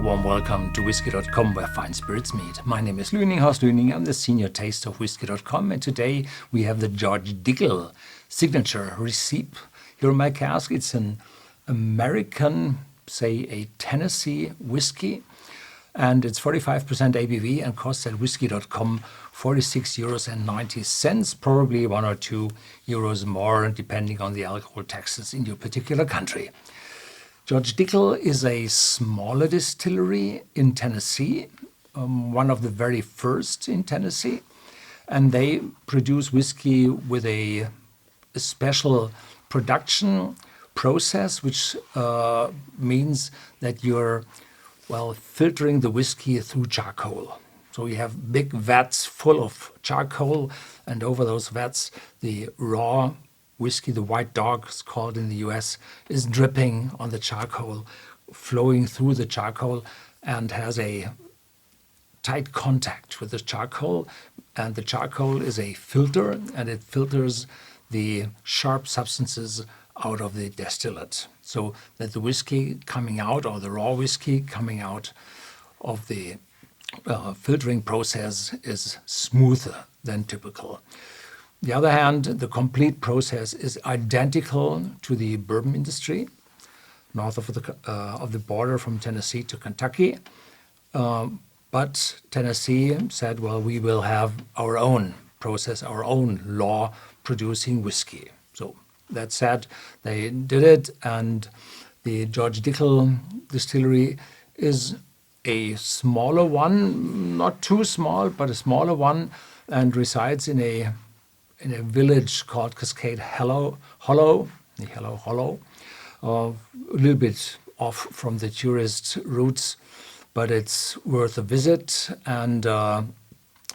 warm welcome to Whisky.com, where fine spirits meet. My name is Horst Lüning. I'm the senior taster of Whisky.com, and today we have the George Dickel Signature Recipe. Here in my cask, it's an American, say a Tennessee whiskey, and it's 45% ABV and costs at Whisky.com 46.90 euros, probably 1 or 2 euros more, depending on the alcohol taxes in your particular country. George Dickel is a smaller distillery in Tennessee, one of the very first in Tennessee, and they produce whiskey with a special production process, which means that you're filtering the whiskey through charcoal. So you have big vats full of charcoal, and over those vats, the raw whiskey, the white dog is called in the US, is dripping on the charcoal, flowing through the charcoal, and has a tight contact with the charcoal. And the charcoal is a filter, and it filters the sharp substances out of the distillate, so that the whiskey coming out, or the raw whiskey coming out of the filtering process, is smoother than typical. On the other hand, the complete process is identical to the bourbon industry, north of the border from Tennessee to Kentucky. But Tennessee said, well, we will have our own process, our own law producing whiskey. So that said, they did it, and the George Dickel Distillery is a smaller one, not too small, but a smaller one, and resides in a village called Cascade Hollow, a little bit off from the tourist routes, but it's worth a visit. And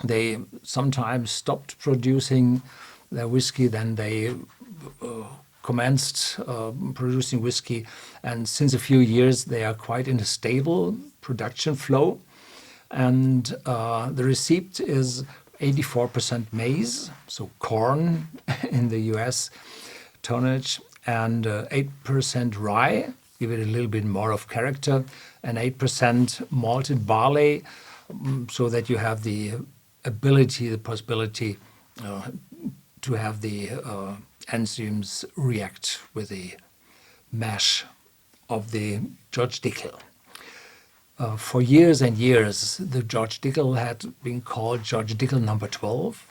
they sometimes stopped producing their whiskey, then they commenced producing whiskey, and since a few years they are quite in a stable production flow. And the recipe is 84% maize, so corn in the US tonnage, and 8% rye, give it a little bit more of character, and 8% malted barley, so that you have the possibility to have the enzymes react with the mash of the George Dickel. For years and years, the George Dickel had been called George Dickel number 12,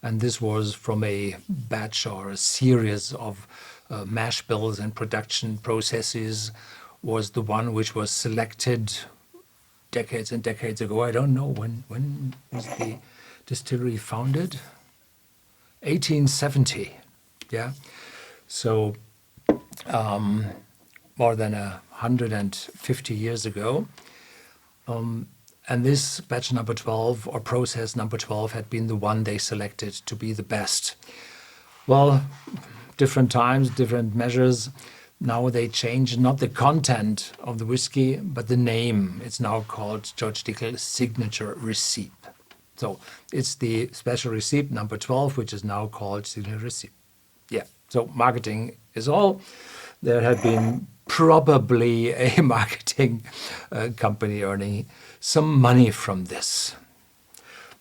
and this was from a batch or a series of mash bills and production processes, was the one which was selected decades and decades ago. I don't know when was the distillery founded? 1870, yeah. So more than 150 years ago. And this batch number 12, or process number 12, had been the one they selected to be the best. Well, different times, different measures. Now they change not the content of the whiskey, but the name. It's now called George Dickel Signature Recipe. So it's the special recipe number 12, which is now called Signature Recipe. Yeah, so marketing is all. There had been probably a marketing company earning some money from this.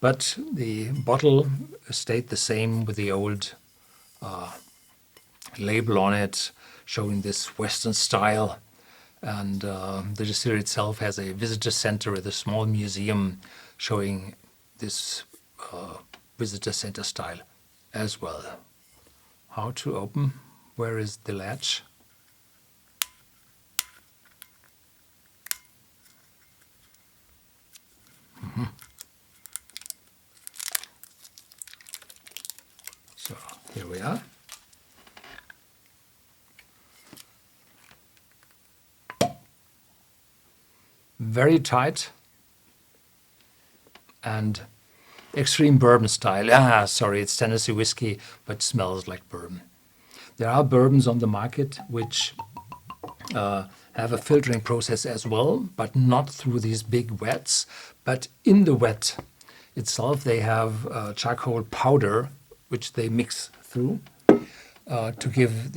But the bottle stayed the same with the old label on it, showing this Western style. And the distillery itself has a visitor center with a small museum showing this visitor center style as well. How to open? Where is the latch? So here we are. Very tight and extreme bourbon style. Sorry, it's Tennessee whiskey, but smells like bourbon. There are bourbons on the market which have a filtering process as well, but not through these big vats. But in the vat itself, they have charcoal powder, which they mix through to give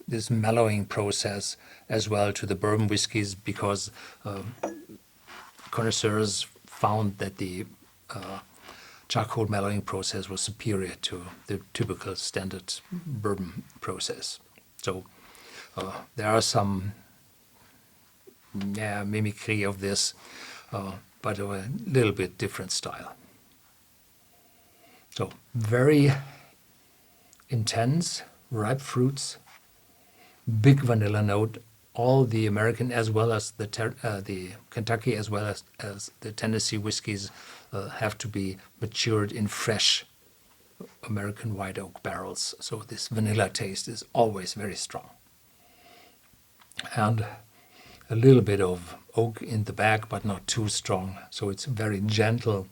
this mellowing process as well to the bourbon whiskies, because connoisseurs found that the charcoal mellowing process was superior to the typical standard bourbon process. So there are some mimicry of this, but of a little bit different style. So very intense, ripe fruits, big vanilla note. All the American as well as the Kentucky as well as the Tennessee whiskies have to be matured in fresh American white oak barrels. So this vanilla taste is always very strong. And a little bit of oak in the back, but not too strong. So it's very gentle,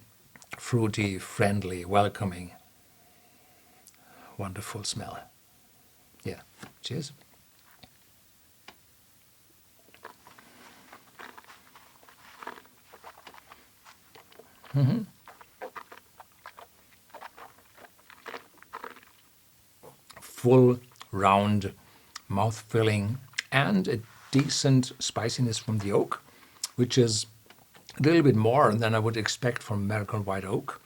fruity, friendly, welcoming. Wonderful smell. Yeah, cheers. Full, round, mouth-filling, and a decent spiciness from the oak, which is a little bit more than I would expect from American white oak.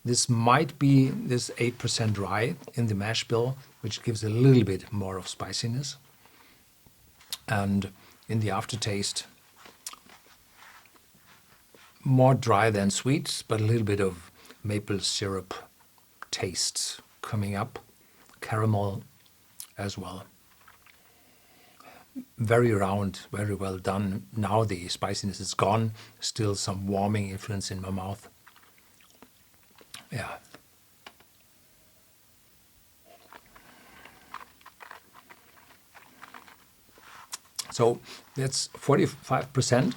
This might be this 8% rye in the mash bill, which gives a little bit more of spiciness. And in the aftertaste, more dry than sweet, but a little bit of maple syrup taste coming up, caramel as well. Very round, very well done. Now the spiciness is gone, still some warming influence in my mouth. Yeah. So that's 45%.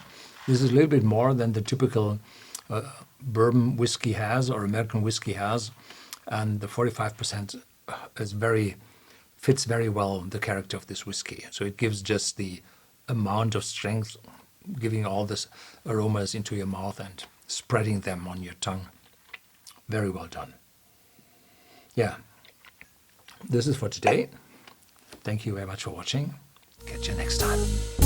This is a little bit more than the typical bourbon whiskey has or American whiskey has, and the 45% is fits very well the character of this whiskey. So it gives just the amount of strength, giving all this aromas into your mouth and spreading them on your tongue. Very well done. Yeah, this is for today. Thank you very much for watching. Catch you next time.